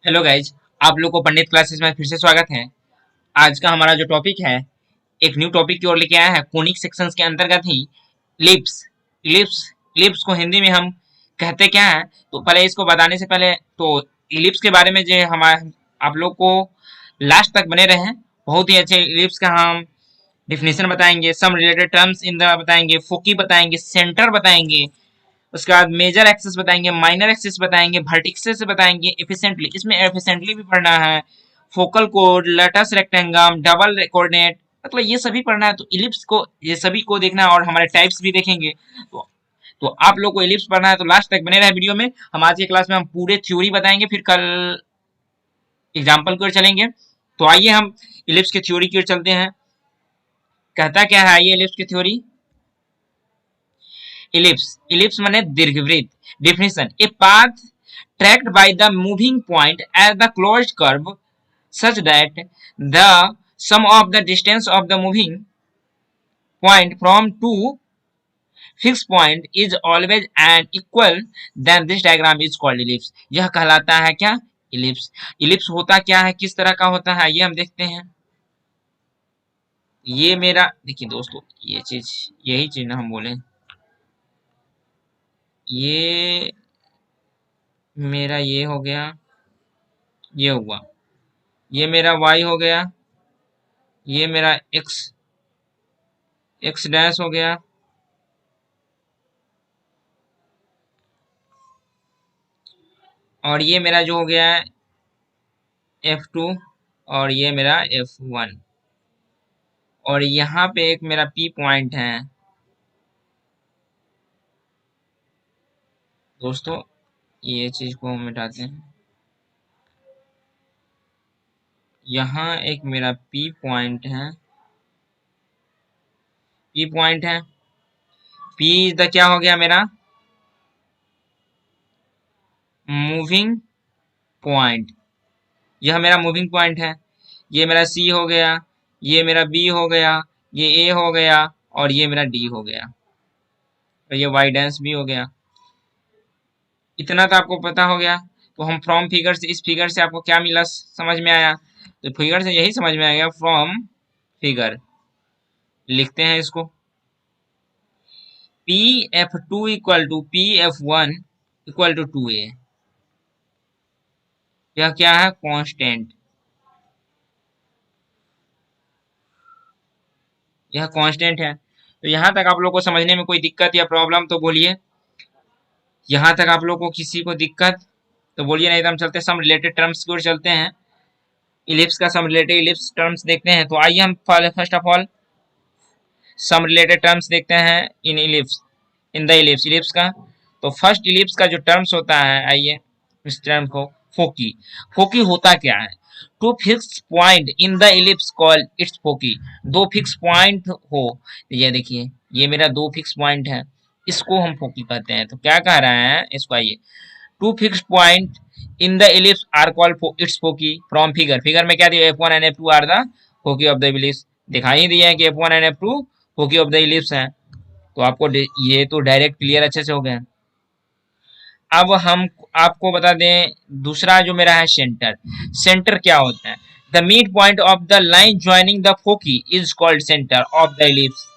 Hello guys, आप लोग को पंडित क्लासेस में फिर से स्वागत है। आज का हमारा जो टॉपिक है, एक न्यू टॉपिक की ओर लेके आया है। कोनिक सेक्शंस के अंतर्गत ही इलिप्स इलिप्स इलिप्स को हिंदी में हम कहते क्या है, तो पहले इसको बताने से पहले तो इलिप्स के बारे में जो हमारे आप लोग को लास्ट तक बने रहे। बहुत ही अच्छे इलिप्स का हम डिफिनेशन बताएंगे, some related terms in the बताएंगे, फोकी बताएंगे, सेंटर बताएंगे, उसके बाद मेजर एक्सिस बताएंगे, माइनर एक्सिस बताएंगे, वर्टिक्सेस बताएंगे, एफिशिएंटली इसमें एफिशिएंटली भी पढ़ना है, फोकल कोड, लैटिस रेक्टेंगम, डबल कोऑर्डिनेट, मतलब ये सभी पढ़ना है। तो इलिप्स को ये सभी को देखना है और हमारे टाइप्स भी देखेंगे। तो आप लोग को इलिप्स पढ़ना है तो लास्ट तक बने रहे वीडियो में। हम आज की क्लास में हम पूरे थ्योरी बताएंगे, फिर कल एग्जाम्पल की ओर चलेंगे। तो आइए हम इलिप्स के थ्योरी की ओर चलते हैं। कहता क्या है, आइए इलिप्स की थ्योरी। इलिप्स माने दीर्घवृत्त। Definition: a path tracked by the moving point as the closed curve such that the sum of the distance of the moving point from two fixed point is always and equal, then this diagram is called ellipse। यह कहलाता है क्या? Ellipse. Ellipse होता क्या है, किस तरह का होता है, ये हम देखते हैं। ये मेरा देखिए दोस्तों, ये चीज यही चीज ना हम बोले, ये मेरा ये हो गया, ये हुआ, ये मेरा y हो गया, ये मेरा x डैश हो गया, और ये मेरा जो हो गया है F2, और ये मेरा F1, और यहाँ पे एक मेरा P पॉइंट है। दोस्तों ये चीज को हम मिटाते हैं। यहाँ एक मेरा P पॉइंट है, P पॉइंट है। P द क्या हो गया मेरा मूविंग पॉइंट, यह मेरा मूविंग पॉइंट है। ये मेरा C हो गया, ये मेरा B हो गया, ये A हो गया, और ये मेरा D हो गया, और ये Y डैश भी हो गया। इतना तो आपको पता हो गया। तो हम फ्रॉम फिगर से, इस फिगर से आपको क्या मिला, समझ में आया? तो फिगर से यही समझ में आ गया, फ्रॉम फिगर लिखते हैं इसको। P F two equal to P F one equal to 2a। यह क्या है? कांस्टेंट। यह कांस्टेंट है। तो यहाँ तक आप लोग को समझने में कोई दिक्कत या प्रॉब्लम तो बोलिए। यहाँ तक आप लोग को किसी को दिक्कत तो बोलिए, नहीं तो हम चलते सम रिलेटेड टर्म्स की ओर चलते हैं। इलिप्स का सम रिलेटेड इलिप्स टर्म्स देखते हैं। तो आइए हम first of all some related terms देखते हैं in ellipse, in the ellipse, ellipse का। तो फर्स्ट इलिप्स का जो टर्म्स होता है, आइए इस टर्म को फोकी। फोकी होता क्या है? Two fix point in the ellipse call its foci. दो फिक्स पॉइंट हो, ये देखिए, ये मेरा दो फिक्स पॉइंट है, इसको हम फोकी कहते हैं। तो क्या कह रहे हैं इसको, आइए। Two fix point in the ellipse are called its foci from figure. Figure में क्या दिया? F1 and F2 are the foci of the ellipse. दिखाई दिया है कि F1 and F2 foci of the ellipse है। तो आपको ये तो डायरेक्ट क्लियर अच्छे से हो गया। अब हम आपको बता दें दूसरा जो मेरा है सेंटर। सेंटर क्या होता है? The mid point of the line joining the foci is called centre of the ellipse.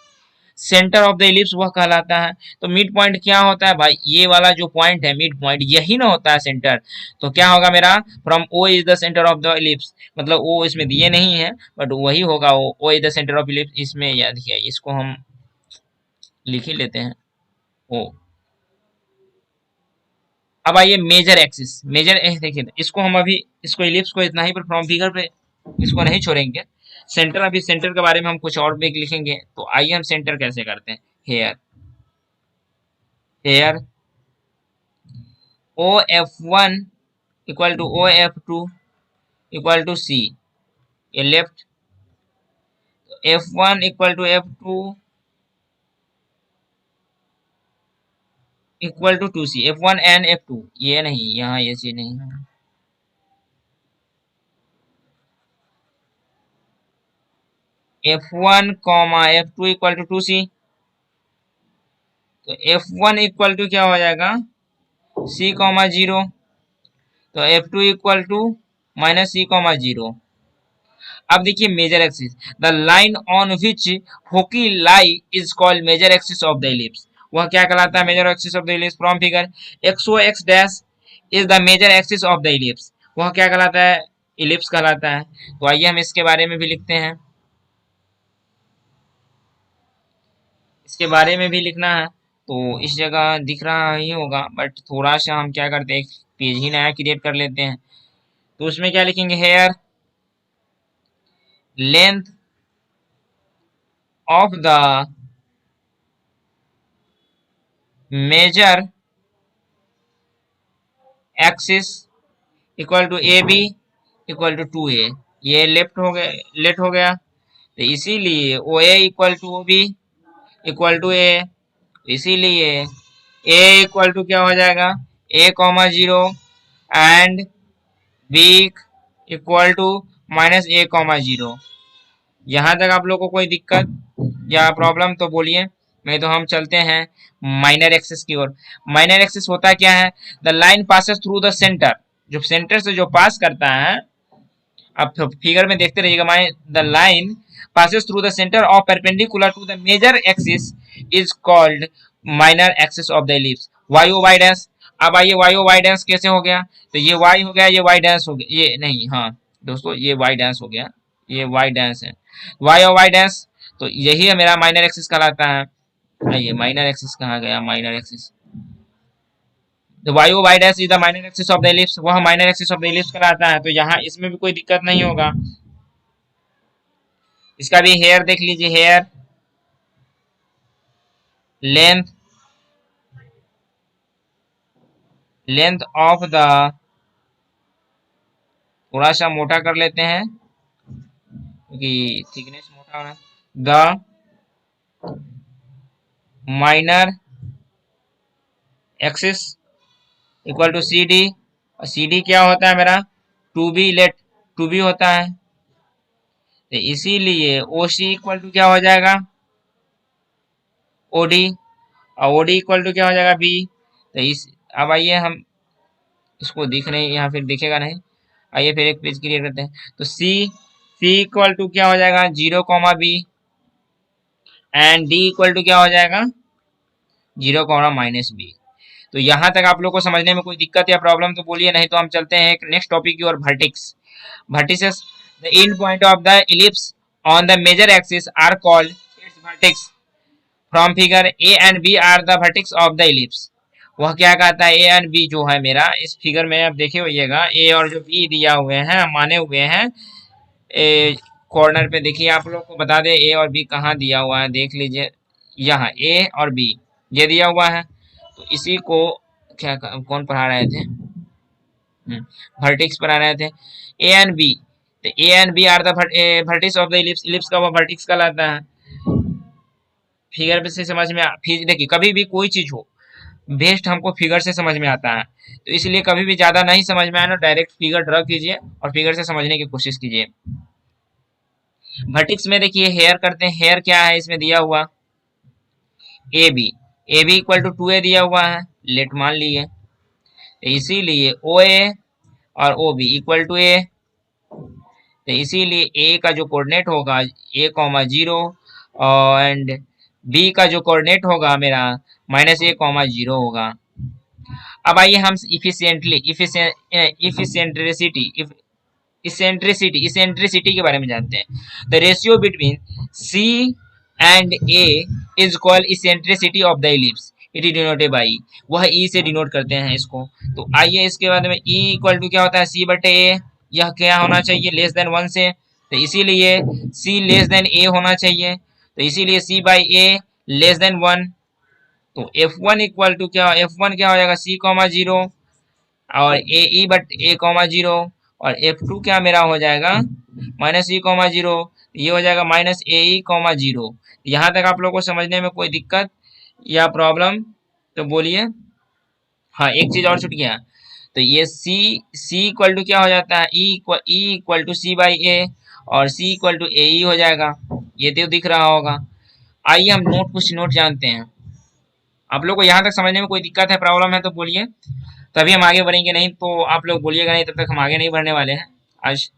Centre of the ellipse वह कहलाता है। तो मिड पॉइंट क्या होता है भाई? ये वाला जो पॉइंट है मिड पॉइंट, यही ना होता है सेंटर। तो क्या होगा मेरा? From O is the centre of the ellipse, मतलब ओ इसमें दिए नहीं है बट वही होगा, O is the centre of ellipse. इसमें याद किया, इसको हम लिख ही लेते हैं ओ। अब आइए मेजर एक्सिस। मेजर देखिए, इसको हम अभी, इसको इलिप्स को इतना ही पर फ्रॉम फिगर पे इसको नहीं छोड़ेंगे। सेंटर, अभी सेंटर के बारे में हम कुछ और भी लिखेंगे। तो आइए हम सेंटर कैसे करते हैं। Here, here O F one equal to O F two equal to C, ये left. F one equal to F two equal to two C, F one and F two, ये नहीं, यहाँ ये चीज नहीं है। F one comma F two equal to two C. तो F one equal to क्या हो जाएगा? C comma zero. तो F2 equal to minus C comma zero. अब देखिए major axis, the line on which होकी lie is called major axis of the ellipse. वह क्या कहलाता है? Major axis of the ellipse. From figure X X dash is the major axis of the ellipse. वह क्या कहलाता है? Ellipse कहलाता है। तो आइए हम इसके बारे में भी लिखते हैं, इसके बारे में भी लिखना है। तो इस जगह दिख रहा ही होगा, बट थोड़ा सा हम क्या करते हैं, एक पेज ही नया क्रिएट कर लेते हैं। तो उसमें क्या लिखेंगे? Here length of the major axis equal to A B equal to 2a। ये लेफ्ट हो गया। तो इसीलिए O A equal to O B equal to A, इसीलिए ए इक्वल टू क्या हो जाएगा? A comma zero and B equal to minus A comma zero. यहाँ तक आप लोग को कोई दिक्कत या प्रॉब्लम तो बोलिए, नहीं तो हम चलते हैं माइनर एक्सिस की ओर। माइनर एक्सिस होता क्या है? The line passes through the centre, जो सेंटर से जो पास करता है, अब फिगर में देखते रहिएगा। The line passes through the center of perpendicular to the major axis is called minor axis of the ellipse। y o y dash. अब आइए y o y डैश कैसे हो गया? तो ये y हो गया, ये y डैश हो गया, ये नहीं, हाँ दोस्तों ये y डैश हो गया, ये y डैश है। y और y डैश, तो यही है मेरा माइनर एक्सिस कहलाता है। आइए माइनर एक्सिस कहाँ गया? माइनर एक्सिस, तो y o y dash is the minor axis of the ellipse, वह minor axis of the ellipse कहलाता है। तो यहाँ इसमें भी कोई दिक्कत नहीं होगा। इसका भी हेयर देख लीजिए, here length length of the, थोड़ा सा मोटा कर लेते हैं क्योंकि थिकनेस मोटा होना, the minor axis equal to C D. और सी डी क्या होता है मेरा? Two B let two B होता है। तो इसीलिए ओ सी इक्वल टू क्या हो जाएगा? O D. और ओ डी इक्वल टू क्या हो जाएगा? बी। तो इस, अब आइए हम इसको दिख नहीं, यहाँ फिर दिखेगा नहीं। आइए फिर एक पेज क्रिएट करते हैं। तो सी इक्वल टू क्या हो जाएगा? Zero comma B and D equal to क्या हो जाएगा? Zero comma minus B. तो यहाँ तक आप लोग को समझने में कोई दिक्कत या प्रॉब्लम तो बोलिए, नहीं तो हम चलते हैं एक नेक्स्ट टॉपिक की ओर, vertex. Vertices, the end point of the ellipse on the major axis are called its vertex. From figure A and B are the vertex of the ellipse. वह क्या कहता है? ए एंड बी जो है मेरा, इस फिगर में आप देखे होइएगा, ए और जो बी दिया हुए हैं, माने हुए हैं कॉर्नर पे। देखिए आप लोग को बता दे ए और बी कहाँ दिया हुआ है, देख लीजिए यहाँ ए और बी ये दिया हुआ है। तो इसी को क्या कौन पढ़ा रहे थे? वर्टिक्स पढ़ा रहे थे, ए एंड बी। तो A and B are the vertex of the ellipse. Ellipse का वो वर्टिक्स कहलाता है। फिगर पे से समझ में देखिए कभी भी कोई चीज हो, बेस्ट हमको फिगर से समझ में आता है। तो इसलिए कभी भी ज्यादा नहीं समझ में आया ना, डायरेक्ट फिगर ड्रा कीजिए और फिगर से समझने की कोशिश कीजिए। वर्टिक्स में देखिए हेयर करते हैं। हेयर क्या है इसमें दिया हुआ? ए बी इक्वल टू 2a दिया हुआ है, लेट मान लिए। तो इसीलिए ओ ए और ओ बी इक्वल टू ए। तो इसीलिए ए का जो कोऑर्डिनेट होगा ए कॉमा जीरो, एंड बी का जो कोऑर्डिनेट होगा मेरा माइनस ए कॉमा जीरो होगा। अब आइए हम इसेंट्रिसिटी के बारे में जानते हैं। The ratio between C and A is called eccentricity of the ellipse. It is denoted by E, वह ई से डिनोट करते हैं इसको। तो आइए इसके बाद में ई इक्वल टू क्या होता है? सी बटे ए। यह क्या होना चाहिए? लेस देन 1 से। तो इसीलिए सी लेस देन ए होना चाहिए। तो इसीलिए सी बाई ए लेस देन 1। तो F1 इक्वल टू क्या? F1 क्या हो जाएगा? C कॉमा जीरो और A E but A comma zero, और F2 क्या मेरा हो जाएगा? Minus E comma zero. ये हो जाएगा minus A E comma zero. यहाँ तक आप लोग को समझने में कोई दिक्कत या प्रॉब्लम तो बोलिए। हाँ एक चीज और छूट गया। तो ये सी इक्वल टू क्या हो जाता है? E equal to C by A, और सी इक्वल टू ए ई हो जाएगा। ये तो दिख रहा होगा। आइए हम कुछ नोट जानते हैं। आप लोग को यहाँ तक समझने में कोई दिक्कत है, प्रॉब्लम है तो बोलिए। तभी हम आगे बढ़ेंगे, नहीं तो आप लोग बोलिएगा नहीं तब तक हम आगे नहीं बढ़ने वाले हैं आज।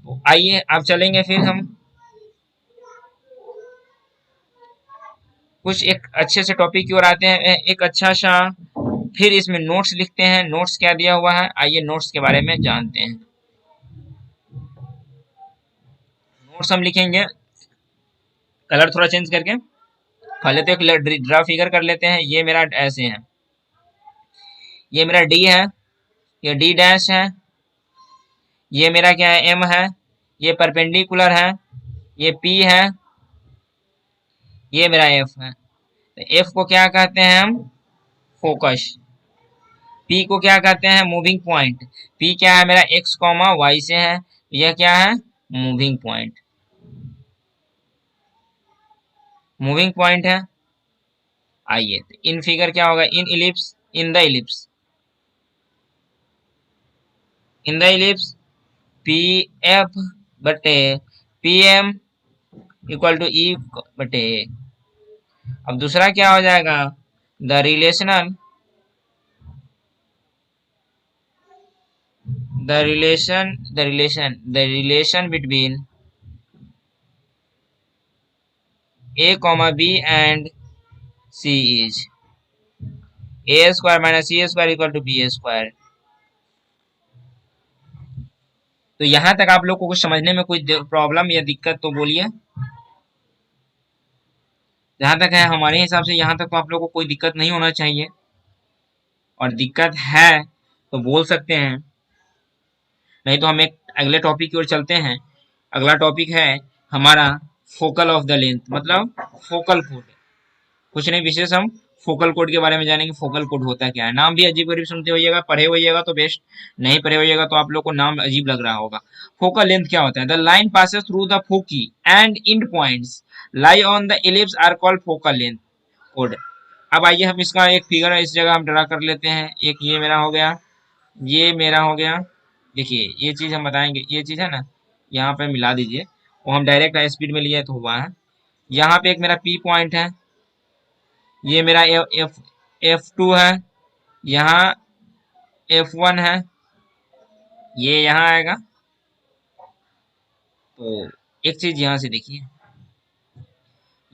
तो आइए अब चलेंगे फिर हम कुछ एक अच्छे से टॉपिक की ओर आते हैं, एक अच्छा सा फिर इसमें नोट्स लिखते हैं। नोट्स क्या दिया हुआ है, आइए नोट्स के बारे में जानते हैं। नोट्स हम लिखेंगे कलर थोड़ा चेंज करके। पहले तो एक ड्रा फिगर कर लेते हैं। ये मेरा ऐसे है, ये मेरा डी है, ये डी डैश है, ये मेरा क्या है एम है, ये परपेंडिकुलर है, ये पी है, ये मेरा एफ है। तो एफ को क्या कहते हैं हम, फोकस। पी को क्या कहते हैं, मूविंग पॉइंट। पी क्या है मेरा एक्स कॉमा वाई से है, यह क्या है मूविंग पॉइंट, मूविंग पॉइंट है। आइए तो इन फिगर क्या होगा, in ellipse, in the ellipse, in the ellipse P F बटे P M equal to E बटे ए। अब दूसरा क्या हो जाएगा, the relational, the relation between a comma b and c is a square minus c square equal to b square। तो यहां तक आप लोग को कुछ समझने में कोई प्रॉब्लम या दिक्कत तो बोलिए। जहां तक है हमारे हिसाब से यहाँ तक तो आप लोग को कोई दिक्कत नहीं होना चाहिए, और दिक्कत है तो बोल सकते हैं, नहीं तो हम एक अगले टॉपिक की ओर चलते हैं। अगला टॉपिक है हमारा फोकल ऑफ द लेंथ, मतलब फोकल कोड। कुछ नहीं विशेष, हम फोकल कोड के बारे में जानेंगे। फोकल कोड होता क्या है, नाम भी अजीब गरीब सुनते होइएगा, पढ़े होइएगा तो बेस्ट, नहीं पढ़े होइएगा तो आप लोग को नाम अजीब लग रहा होगा। फोकल लेंथ क्या होता है, the line passes through the foci and end points lie on the ellipse are called focal length कोड। अब आइए हम इसका एक फिगर इस जगह हम ड्रा कर लेते हैं। एक ये मेरा हो गया, ये मेरा हो गया। देखिए ये चीज हम बताएंगे, ये चीज है ना, यहाँ पे मिला दीजिए, वो हम डायरेक्ट स्पीड में लिए तो हुआ है। यहाँ पे एक मेरा पी पॉइंट है, ये मेरा एफ एफ टू है, यहाँ एफ वन है, ये यहाँ आएगा। तो एक चीज यहाँ से देखिए,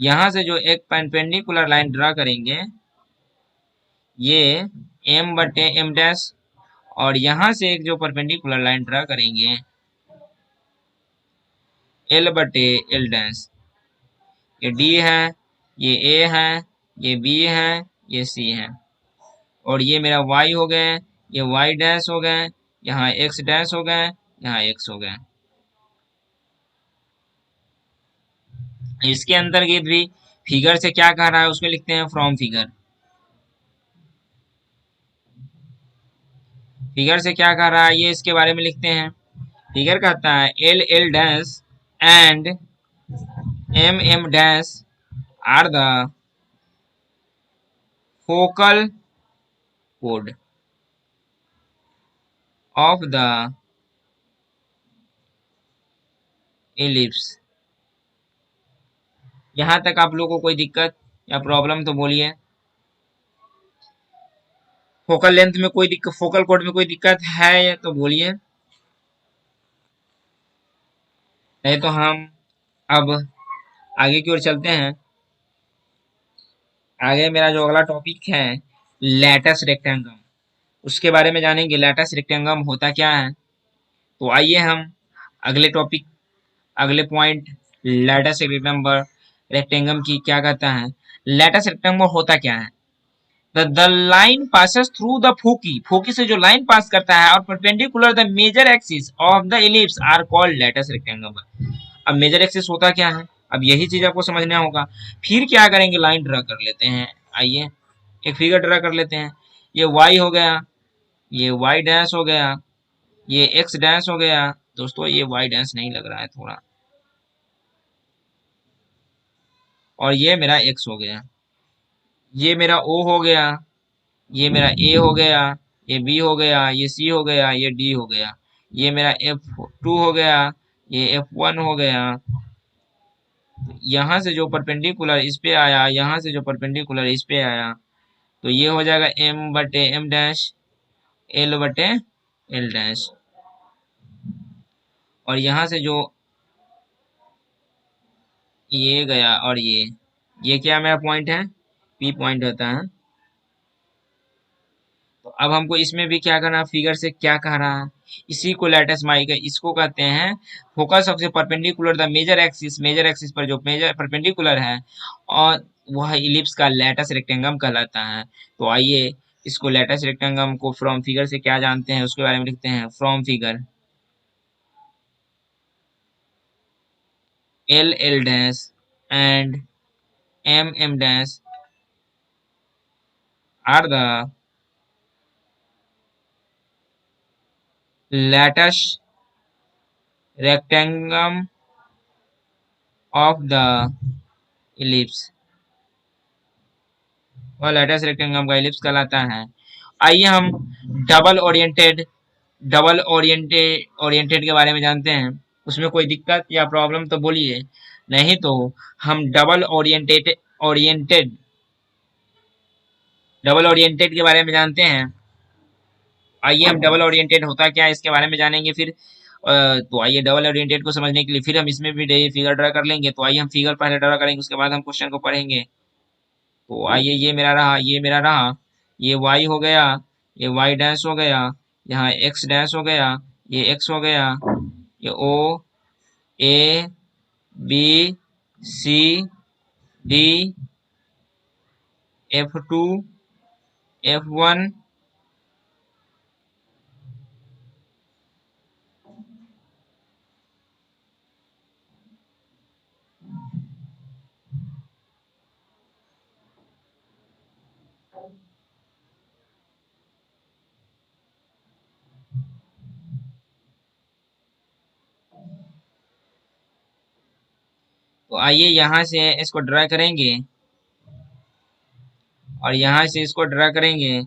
यहाँ से जो एक परपेंडिकुलर लाइन ड्रा करेंगे, ये एम बटे एम डैश, और यहाँ से एक जो परपेंडिकुलर लाइन ड्रा करेंगे एल बटे एल डैश। ये डी है, ये ए है, ये बी है, ये सी है, और ये मेरा y हो गए, ये y डैश हो गए, यहाँ x डैश हो गए, यहाँ x हो गए। इसके अंतर्गत भी फिगर से क्या कह रहा है उसमें लिखते हैं फ्रॉम फिगर। फिगर से क्या कह रहा है ये इसके बारे में लिखते हैं। फिगर कहता है L L dash and M M dash are the focal कोड ऑफ द एलिप्स। यहां तक आप लोगों को कोई दिक्कत या प्रॉब्लम तो बोलिए। फोकल लेंथ में कोई दिक्कत, फोकल कोड में कोई दिक्कत है तो बोलिए, नहीं तो हम अब आगे की ओर चलते हैं। आगे मेरा जो अगला टॉपिक है लैटस रेक्टेंगम, उसके बारे में जानेंगे। लैटस रेक्टेंगम होता क्या है, तो आइए हम अगले टॉपिक, अगले पॉइंट लैटस रेक्टेंगम की क्या कहता है। लैटस रेक्टेंगम होता क्या है, the line passes through the foci, foci से जो लाइन पास करता है और perpendicular the major axis of the ellipse are called latus rectangle. अब मेजर एक्सिस होता क्या है, अब यही चीज आपको समझना होगा। फिर क्या करेंगे, लाइन ड्रा कर लेते हैं। आइए एक फिगर ड्रा कर लेते हैं। ये y हो गया, ये y डैश हो गया, ये x डैश हो गया। दोस्तों ये y डैश नहीं लग रहा है थोड़ा, और ये मेरा x हो गया, ये मेरा o हो गया, ये मेरा a हो गया, ये b हो गया, ये c हो गया, ये d हो गया, ये मेरा f2 हो गया, ये f1 हो गया। यहाँ से जो परपेंडिकुलर इस पे आया, यहाँ से जो परपेंडिकुलर इस पे आया, तो ये हो जाएगा m बटे m डैश l बटे l डैश। और यहां से जो ये गया और ये क्या मेरा पॉइंट है, P पॉइंट होता है। तो अब हमको इसमें भी क्या करना, फिगर से क्या कह रहा है, इसी को लैटिस माइका इसको कहते हैं focus of the perpendicular the major axis पर जो मेजर परपेंडिकुलर है और वह इलिप्स का लैटिस रेक्टेंगम कहलाता है। तो आइए इसको लैटिस रेक्टेंगम को फ्रॉम फिगर से क्या जानते हैं उसके बारे में लिखते हैं। From figure L L dash and M M dash are the latus rectum of the ellipse, वह लैटिस रेक्टेंगल का इलिप्स कहलाता है। आइए हम डबल ओरिएंटेड ओरिएंटेड के बारे में जानते हैं। उसमें कोई दिक्कत या प्रॉब्लम तो बोलिए, नहीं तो हम ओरिएंटेड डबल ओरिएंटेड के बारे में जानते हैं। आइए हम डबल ओरिएंटेड होता क्या है इसके बारे में जानेंगे फिर। तो आइए डबल ओरिएंटेड को समझने के लिए फिर हम इसमें भी फिगर ड्रा कर लेंगे। तो आइए हम फिगर पहले ड्रा करेंगे, उसके बाद हम क्वेश्चन को पढ़ेंगे। तो आइए ये मेरा रहा, ये मेरा रहा, ये y हो गया, ये y डैश हो गया, यहाँ x डैश हो गया, ये x हो गया, ये o a b c d f2 f1 तो आइए यहाँ से इसको ड्रा करेंगे और यहाँ से इसको ड्रा करेंगे।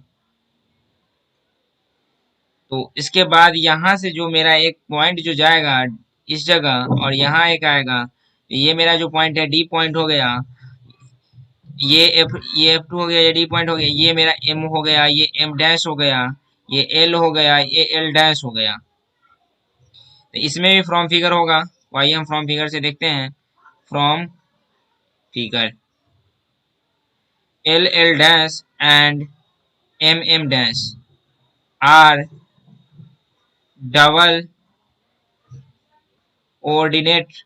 तो इसके बाद यहाँ से जो मेरा एक पॉइंट जो जाएगा इस जगह और यहाँ एक आएगा, ये मेरा जो पॉइंट है डी पॉइंट हो गया, ये F2 हो गया, ये डी पॉइंट हो गया, ये मेरा M हो गया, ये M डैश हो गया, ये L हो गया, ये L डैश हो गया। तो इसमें भी फ्रॉम फिगर होगा। तो आइए हम फ्रॉम फिगर से देखते हैं। From figure L L dash and M M dash are double ordinate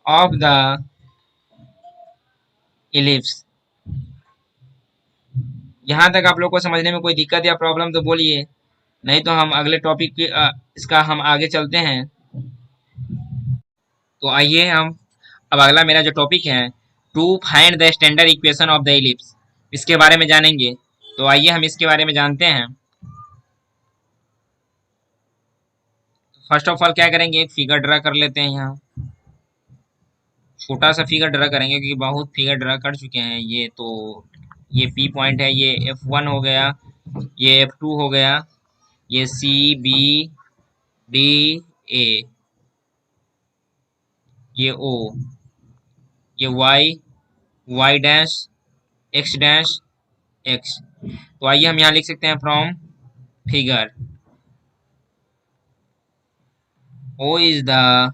of the ellipse. यहाँ तक आप लोग को समझने में कोई दिक्कत या प्रॉब्लम तो बोलिए, नहीं तो हम अगले टॉपिक की इसका हम आगे चलते हैं। तो आइए हम अब अगला मेरा जो टॉपिक है to find the standard equation of the ellipse, इसके बारे में जानेंगे। तो आइए हम इसके बारे में जानते हैं। फर्स्ट ऑफ ऑल क्या करेंगे, एक फिगर ड्रा कर लेते हैं। यहाँ छोटा सा फिगर ड्रा करेंगे क्योंकि बहुत फिगर ड्रा कर चुके हैं। ये तो ये P पॉइंट है, ये F1 हो गया, ये F2 हो गया, ये C B D A, ये O, ये Y dash X dash X। तो आइए हम यहाँ लिख सकते हैं from figure O is the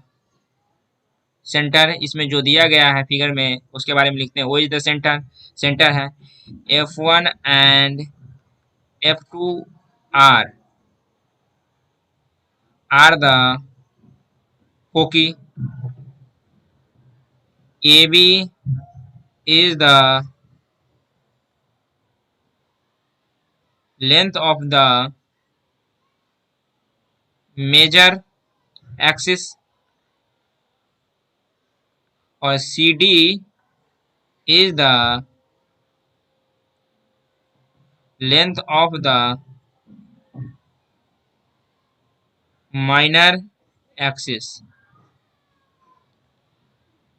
centre. इसमें जो दिया गया है फिगर में उसके बारे में लिखते हैं। O is the centre, centre है। F1 and F2 are the foci. AB is the length of the major axis और CD is the length of the minor axis.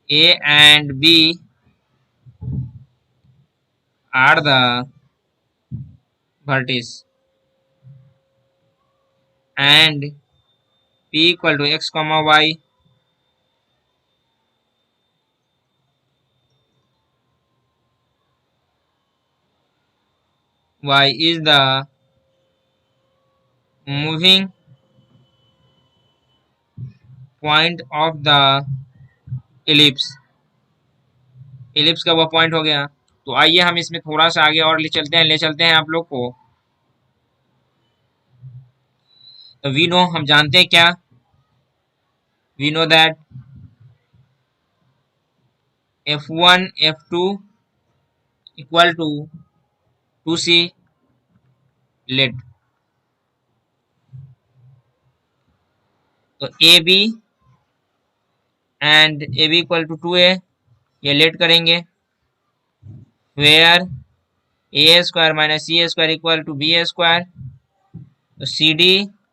A and B are the vertices and P equal to x comma y y is the moving point of the ellipse। Ellipse का वह point हो गया। तो आइए हम इसमें थोड़ा सा आगे और ले चलते हैं आप लोग को। तो वी नो, हम जानते हैं क्या, we know that F1 F2 equal to 2C let. तो A B and A B equal to 2A, ये लेट करेंगे। Where A square minus C square equal to B square. तो C D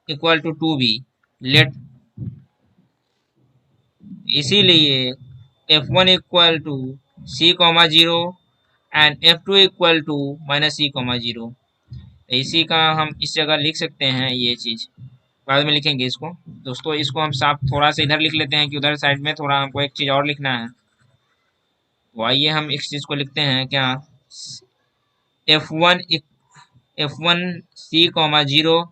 equal to 2B let. इसीलिए F1 equal to C comma 0 and F2 equal to minus C comma 0। इसी का हम इस जगह लिख सकते हैं, ये चीज़ बाद में लिखेंगे इसको। दोस्तों इसको हम साफ थोड़ा सा इधर लिख लेते हैं कि उधर साइड में थोड़ा हमको एक चीज़ और लिखना है। तो आइए हम इस चीज़ को लिखते हैं क्या, F1 C comma 0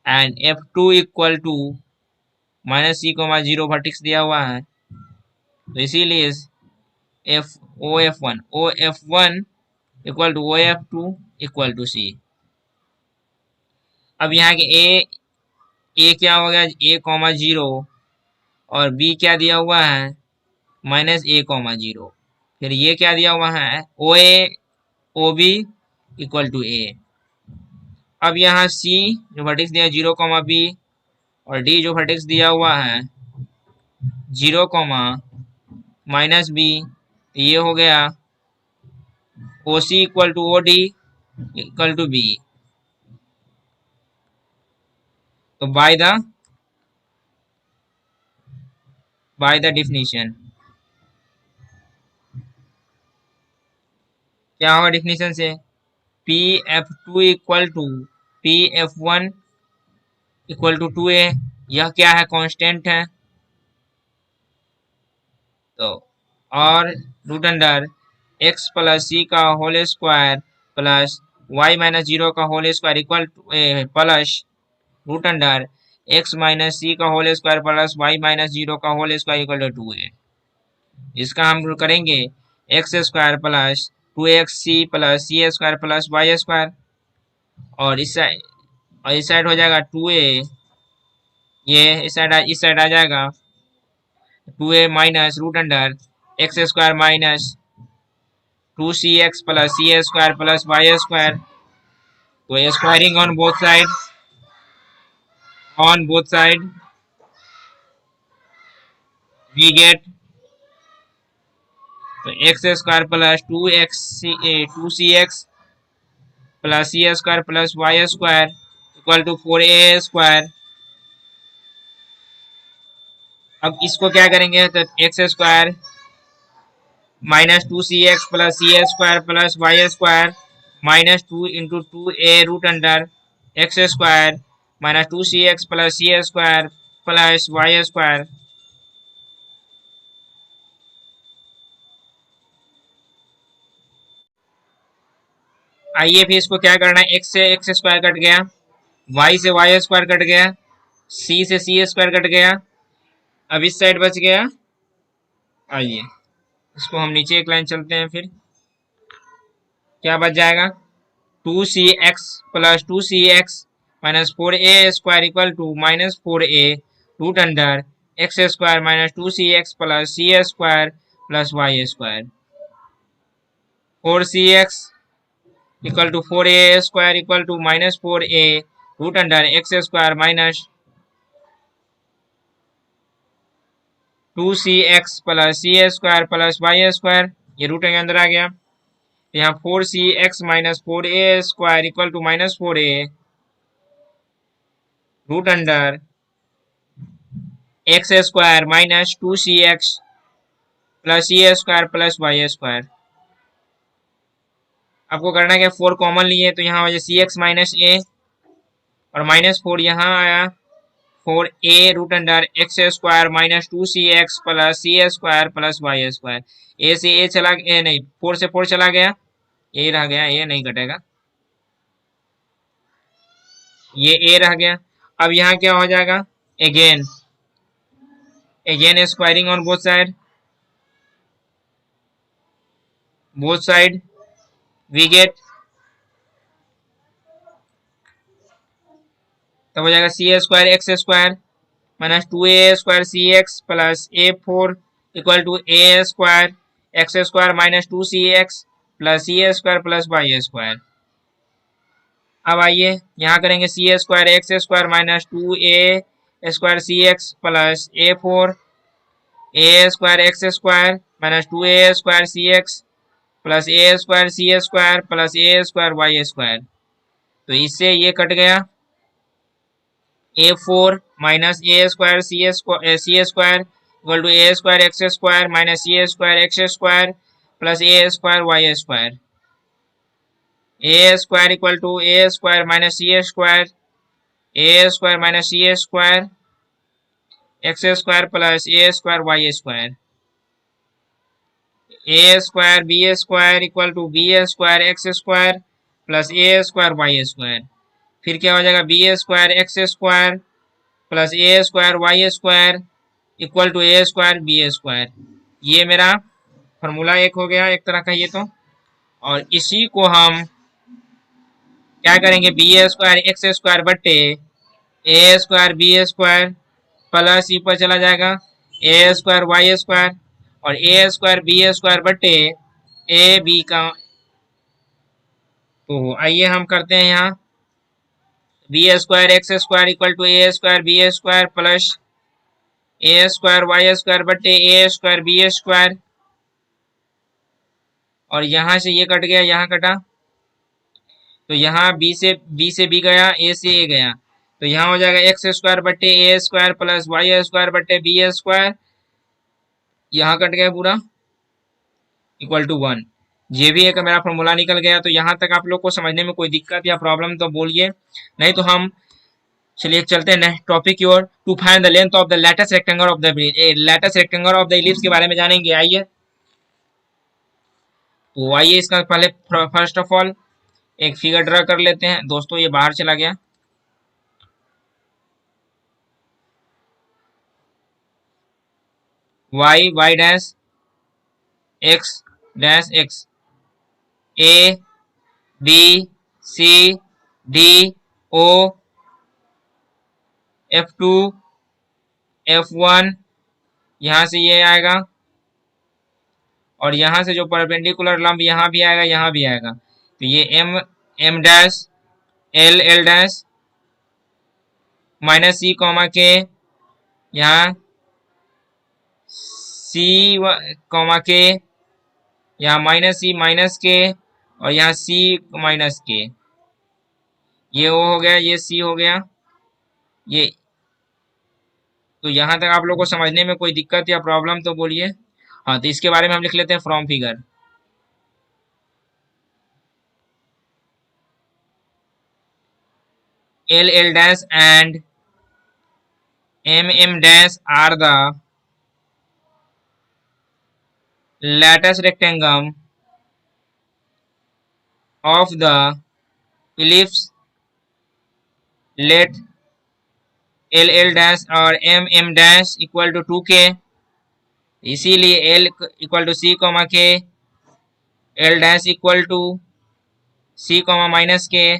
and F2 equal to minus C comma 0 vertex दिया हुआ है। तो इसीलिए OF1 equal to OF2 equal to C। अब यहाँ के ए क्या हो गया, A कॉमा 0, और B क्या दिया हुआ है, माइनस A कॉमा 0। फिर ये क्या दिया हुआ है, OB इक्वल टू A। अब यहाँ C जो वर्टेक्स दिया 0 कॉमा B, और D जो वर्टेक्स दिया हुआ है 0 कॉमा माइनस B, ये हो गया OC equal to OD equal to B। तो बाय द डिफिनीशन क्या होगा, डिफिनीशन से PF2 equal to PF1 equal to 2A। यह क्या है, कांस्टेंट है। तो और root under x plus C का whole square plus y minus 0 का whole square equal to plus root under x minus C का whole square plus y minus 0 का whole square equal to 2A। इसका हम करेंगे X square plus 2xc plus C square plus Y square, और इस side हो जाएगा 2A, ये इस साइड आ जाएगा 2A minus root under X square minus 2cx plus C square plus Y square. तो squaring on both side we get तो X square plus 2cx plus C square plus Y square equal to 4A square. अब इसको क्या करेंगे, तो X square minus 2cx plus C square plus Y square minus 2 into 2A root under X square minus 2cx plus C square plus Y square. आइए फिर इसको क्या करना है, x से एक्स स्क्वायर कट गया, y से वाई स्क्वायर कट गया, c से सी स्क्वायर कट गया। अब इस साइड बच गया, आइए इसको हम नीचे एक लाइन चलते हैं, फिर क्या बच जाएगा, 2cx plus 2cx minus 4A square equal to minus 4A root under X square minus 2cx plus C square plus Y square. 4cx equal to 4A square equal to minus 4A root under X square minus 2cx plus C square plus Y square, ये root के अंदर आ गया। यहाँ 4cx minus 4A square equal to minus 4A root under X square minus 2cx plus C square plus Y square. आपको करना क्या, 4 common लिए तो यहाँ हो जाए cx माइनस a, और माइनस 4 यहाँ आया 4A root under X square minus 2cx plus C square plus Y square. A से ए चला, ए नहीं, 4 से 4 चला गया, ये रह गया, ये नहीं कटेगा। ये ए रह गया। अब यहाँ क्या हो जाएगा, again squaring on both side we get, तब हो जाएगा C A square X square minus 2a square C X plus a4 equal to A square X square minus 2cx plus C A square plus Y square. अब आइए यहाँ करेंगे C A square X square minus 2a square C X plus a4 A square X square minus 2a square C X plus A square C square plus A square Y square. तो इससे ये cut गया, a4 minus A square C square equal to A square X square minus C square X square plus A square Y square. A square equal to A square minus C square A square minus C square X square plus A square Y square. A square B square equal to B square X square plus A square Y square. फिर क्या हो जाएगा, B square X square plus A square Y square equal to A square B square. ये मेरा formula एक हो गया एक तरह का ये तो। और इसी को हम क्या करेंगे, बी स्क्वायर एक्स स्क्वायर बट्टे A square B square plus ई पर चला जाएगा ए स्क्वायर वाई स्क्वायर और ए स्क्वायर बी स्क्वायर बट्टे ए बी का। तो आइए हम करते हैं यहाँ B square X square equal to A square B square plus A square Y square बट्टे ए स्क्वायर बी स्क्वायर। और यहाँ से ये कट गया, यहाँ कटा, तो यहाँ बी से बी गया, ए से ए गया, तो यहाँ हो जाएगा एक्स स्क्वायर बट्टे A square plus Y square बट्टे बी स्क्वायर, यहाँ कट गया पूरा इक्वल टू 1। ये भी एक मेरा फॉर्मूला निकल गया। तो यहाँ तक आप लोग को समझने में कोई दिक्कत या प्रॉब्लम तो बोलिए, नहीं तो हम चलिए चलते हैं नेक्स्ट टॉपिक की ओर। To find the length of the latest rectangle of the latest rectangle of the ellipse के बारे में जानेंगे। आइए तो आइए इसका पहले फर्स्ट ऑफ ऑल एक फिगर ड्रा कर लेते हैं। दोस्तों ये बाहर चला गया, Y dash X A B C D O F2 F1 यहाँ से ये आएगा और यहाँ से जो परपेंडिकुलर लंब यहाँ भी आएगा यहाँ भी आएगा। तो ये M dash L dash minus C comma K, यहाँ सी कॉमा के, यहाँ माइनस सी माइनस के और यहाँ सी माइनस के। ये ओ हो गया, ये सी हो गया ये। तो यहाँ तक आप लोग को समझने में कोई दिक्कत या प्रॉब्लम तो बोलिए। हाँ तो इसके बारे में हम लिख लेते हैं from figure. L dash and M dash are the lattice rectangle of the ellipse, let L dash और M dash equal to 2k, इसीलिए L equal to C comma K, L dash equal to C comma minus K,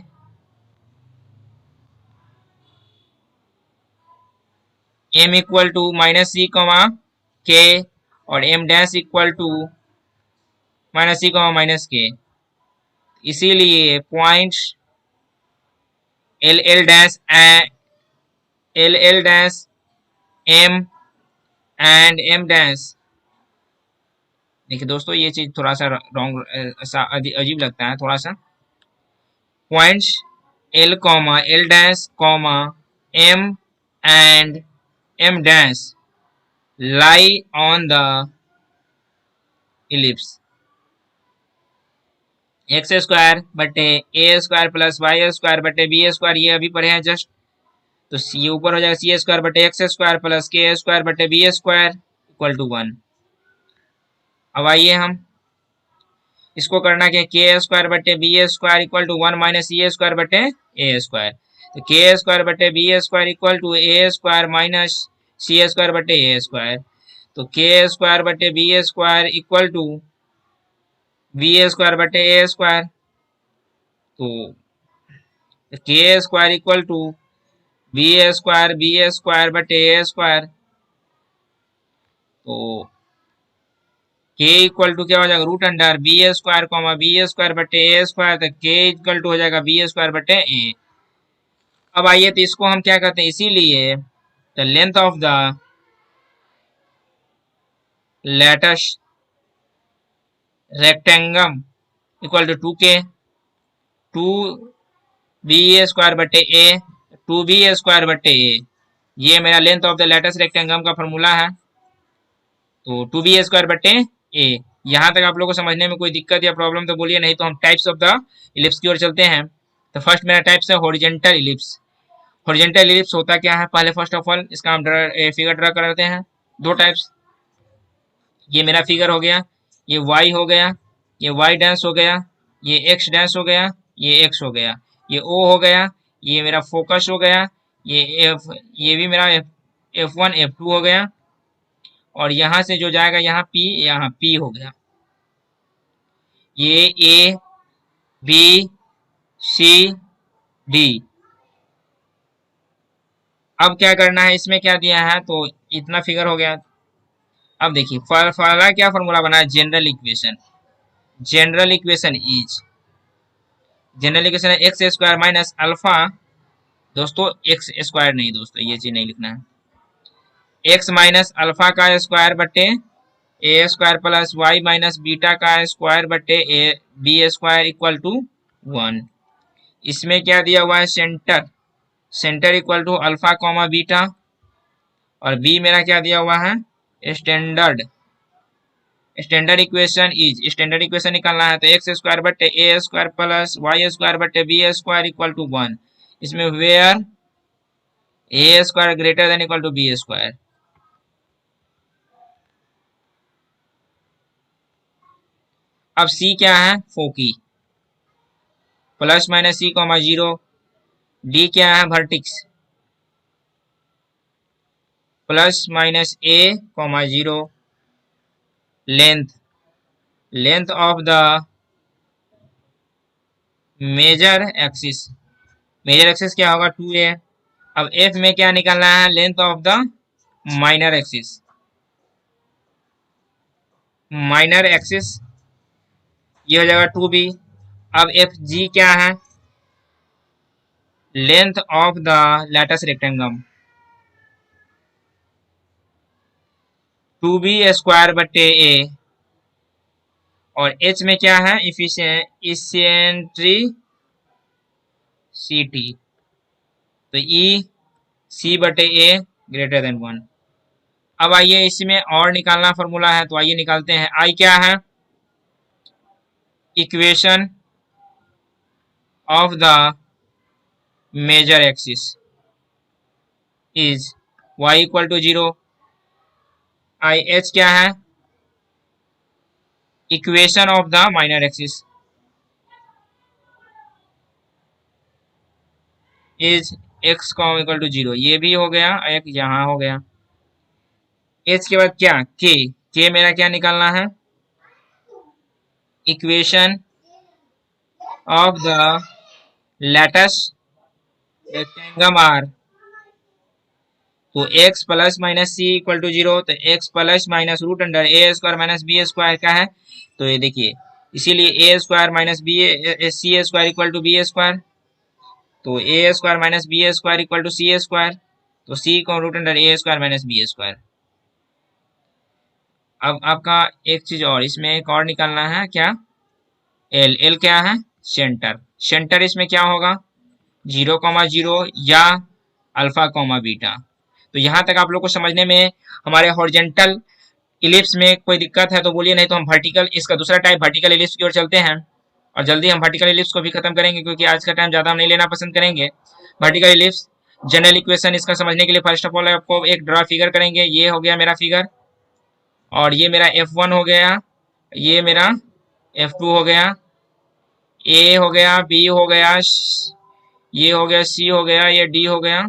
M equal to minus C comma K और M dash equal to minus C comma minus K. इसीलिए points L dash M and M dash. देखिए दोस्तों ये चीज थोड़ा सा wrong अजीब लगता है थोड़ा सा। Points L comma L dash comma M and M dash lie on the ellipse। X square बटे ए स्क्वायर प्लस वाई स्क्वायर बटे बी स्क्वायर, ये अभी पढ़े हैं जस्ट। तो सी ऊपर हो जाएगा सी स्क्वायर बटे एक्स स्क्वायर प्लस के स्क्वायर बटे बी स्क्वायर इक्वल टू 1। अब आइए हम इसको करना क्या, के स्क्वायर बटे B square equal to 1 minus C square बटे ए स्क्वायर। तो के स्क्वायर बटे B square equal to A square minus C square बटे ए स्क्वायर। तो के स्क्वायर बटे B square equal to B square बटे ए स्क्वायर। तो K square equal to B square बटे ए square. तो के इक्वल टू क्या हो जाएगा, root under B square comma B square बटे ए स्क्वायर। तो के इक्वल टू हो जाएगा बी स्क्वायर बटे ए। अब आइए तो इसको हम क्या कहते हैं, इसीलिए the length of the latus rectum equal to 2k, 2b square बटे ए, 2b स्क्वायर बटे ए। ये मेरा length of the latus rectum का फॉर्मूला है। तो 2b स्क्वायर बटे ए। यहाँ तक आप लोगों को समझने में कोई दिक्कत या प्रॉब्लम तो बोलिए, नहीं तो हम टाइप्स ऑफ द इलिप्स की ओर चलते हैं। तो फर्स्ट मेरा टाइप्स है हॉरिजॉन्टल इलिप्स। हॉरिजॉन्टल इलिप्स होता क्या है, पहले फर्स्ट ऑफ ऑल इसका हम फिगर ड्रा कर लेते हैं। दो टाइप्स, ये मेरा फिगर हो गया, ये y हो गया, ये y डैश हो गया, ये x डैश हो गया, ये x हो गया, ये o हो गया, ये मेरा फोकस हो गया, ये f, ये भी मेरा f1 f2 हो गया, और यहां से जो जाएगा यहाँ p, यहाँ p हो गया। ये a b c d। अब क्या करना है, इसमें क्या दिया है, तो इतना फिगर हो गया। अब देखिए पहला क्या फॉर्मूला बना है, general equation. General equation is, general equation है एक्स स्क्वायर माइनस अल्फा। दोस्तों एक्स स्क्वायर नहीं दोस्तों, ये चीज नहीं लिखना है, एक्स माइनस अल्फा का स्क्वायर बटे ए square plus Y minus beta का स्क्वायर बटे A B square equal to 1। इसमें क्या दिया हुआ है, center, center equal to alpha comma beta, और बी मेरा क्या दिया हुआ है, standard. Standard equation is, standard equation निकालना है तो एक्स स्क्वायर बटे ए स्क्वायर प्लस वाई स्क्वायर बटे बी स्क्वायर इक्वल टू 1। इसमें where A square greater than equal to B square. अब सी क्या है, foci, plus minus C comma 0। D क्या है, vertex, plus minus A comma 0। Length, length of the major axis, major axis क्या होगा, 2a। अब F में क्या निकालना है, length of the minor axis, minor axis ये हो जाएगा 2b। अब एफ जी क्या है, length of the latus rectum, 2b square बटे ए, और एच में क्या है, इसेंट्रिसिटी, तो ई सी बटे ए ग्रेटर देन 1। अब आइए इसमें और निकालना फॉर्मूला है, तो आइए निकालते हैं। आई क्या है, equation of the major axis is y equal to 0। I H क्या है, equation of the minor axis is x equal to 0। ये भी हो गया, एक यहाँ हो गया। h के बाद क्या, k मेरा क्या निकालना है, equation of the latus rectum are. तो x plus minus C equal to 0, तो x plus minus root under A square minus B square का है। तो ये देखिए, इसीलिए A square minus B C square equal to B square. तो ए square minus B square equal to C square. तो C को root under A square minus B square. अब आपका एक चीज और, इसमें एक और निकालना है क्या, एल। एल क्या है, सेंटर। सेंटर इसमें क्या होगा, 0,0 या अल्फा कॉमा बीटा। तो यहाँ तक आप लोग को समझने में हमारे हॉरिजॉन्टल इलिप्स में कोई दिक्कत है तो बोलिए, नहीं तो हम वर्टिकल, इसका दूसरा टाइप वर्टिकल इलिप्स की ओर चलते हैं। और जल्दी हम वर्टिकल इलिप्स को भी खत्म करेंगे, क्योंकि आज का टाइम ज्यादा हम नहीं लेना पसंद करेंगे। वर्टिकल इलिप्स जनरल इक्वेशन, इसका समझने के लिए फर्स्ट ऑफ ऑल आपको एक ड्रा फिगर करेंगे। ये हो गया मेरा फिगर, और ये मेरा F1 हो गया, ये मेरा F2 हो गया, A हो गया, B हो गया, ये हो गया, सी हो गया, ये डी हो गया,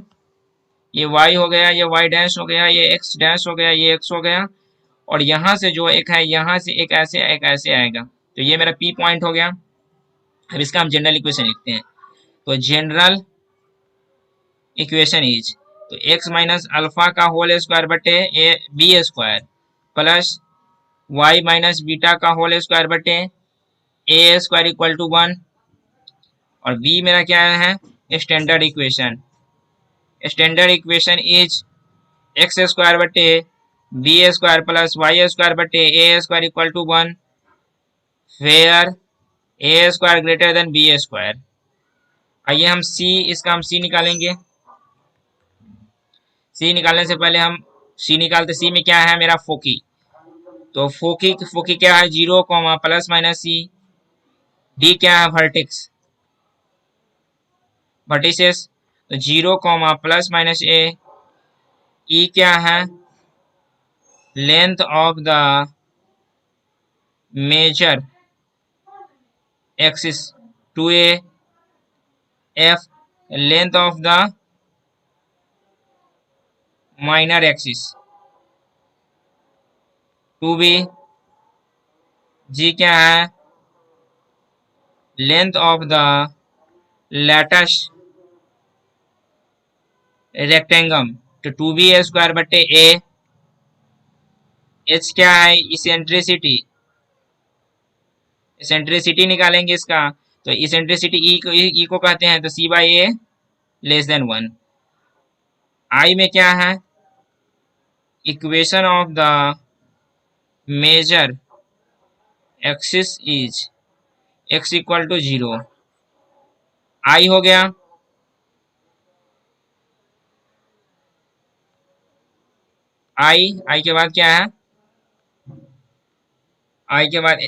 ये वाई हो गया, ये वाई डैश हो गया, ये एक्स डैश हो गया, ये एक्स हो गया, और यहाँ से जो एक है, यहाँ से एक ऐसे आएगा, तो ये मेरा पी पॉइंट हो गया। अब इसका हम जनरल इक्वेशन लिखते हैं। तो जनरल इक्वेशन इज, तो एक्स माइनस अल्फा का होल स्क्वायर बटे A B square plus Y minus beta का होल स्क्वायर बटे ए स्क्वायर इक्वल टू 1, और बी मेरा क्या है, standard equation. Standard equation is x square बटे B square plus Y square बटे ए square equal to 1, where A square greater than b square. आइए हम सी, इसका हम सी निकालेंगे। सी निकालने से पहले हम सी निकालते, सी में क्या है मेरा, फोकी। तो फोकी फोकी क्या है, 0 comma plus minus C. D क्या है, वर्टेक्स, वर्टिसेस, तो 0 comma plus minus A. E क्या है, length of the major axis 2a। F, length of the minor axis 2b। G क्या है, length of the latus rectum, तो 2b square बटे ए। H क्या है, इसेंट्रिसिटी, इसेंट्रिसिटी निकालेंगे इसका, तो इसेंट्रिसिटी ई को कहते हैं, तो C by A less than 1। I में क्या है, equation of the major axis is X equal to 0। I हो गया, आई के बाद क्या है, आई के बाद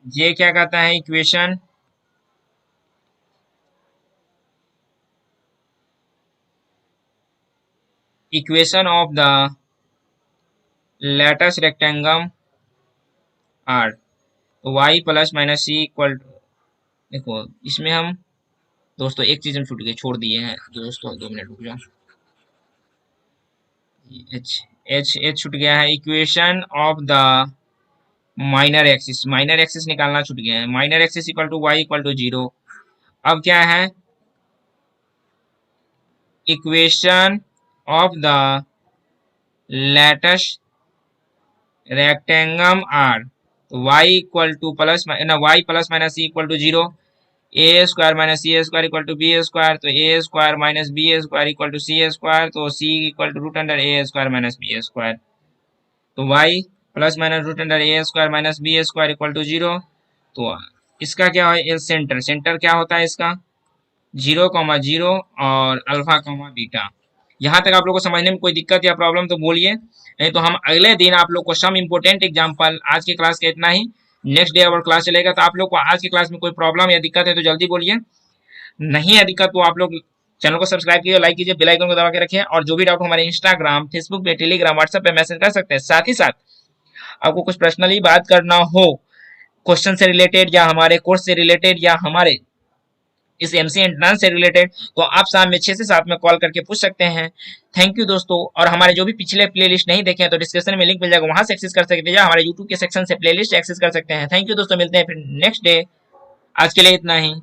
ये क्या कहता है, equation equation of the latus rectum are, तो वाई प्लस माइनस सी इक्वल, देखो इसमें हम दोस्तों एक चीज हम छूट गए, छोड़ दिए हैं दोस्तों, 2 मिनट रुक जाओ। एच एच एच छूट गया है, equation of the minor axis, minor axis निकालना छूट गया है, minor axis equal to y equal to 0। अब क्या है, equation of the latus rectum are, तो y इक्वल टू प्लस ना y plus minus C equal to 0, a square minus C square equal to B square, तो ए square minus B square equal to C square, तो c equal to root under A square minus B square, तो y plus minus root under A square minus B square equal to 0। तो इसका क्या है, center, centre क्या होता है इसका, 0,0 और अल्फा कॉमा बीटा। यहाँ तक आप लोग को समझने में कोई दिक्कत या प्रॉब्लम तो बोलिए, नहीं तो हम अगले दिन आप लोग को सम इम्पोर्टेंट एग्जाम्पल, आज की क्लास का इतना ही, नेक्स्ट डे और क्लास चलेगा, तो आप लोग को आज की क्लास में कोई प्रॉब्लम या दिक्कत है तो जल्दी बोलिए, नहीं है दिक्कत तो आप लोग चैनल को सब्सक्राइब कीजिए, लाइक कीजिए, बेल आइकन को दबा के रखिए, और जो भी डाउट हमारे इंस्टाग्राम, फेसबुक पे, टेलीग्राम, व्हाट्सएप पे मैसेज कर सकते हैं। साथ ही साथ आपको कुछ पर्सनली बात करना हो क्वेश्चन से रिलेटेड, या हमारे कोर्स से रिलेटेड, या हमारे इस एमसी एंट्रेंस से रिलेटेड, तो आप शाम में 6 से 7 में कॉल करके पूछ सकते हैं। थैंक यू दोस्तों, और हमारे जो भी पिछले प्लेलिस्ट नहीं देखे हैं तो डिस्क्रिप्शन में लिंक मिल जाएगा, वहां से एक्सेस कर सकते हैं, या हमारे यूट्यूब के सेक्शन से प्लेलिस्ट एक्सेस कर सकते हैं। थैंक यू दोस्तों, मिलते हैं फिर नेक्स्ट डे, आज के लिए इतना ही।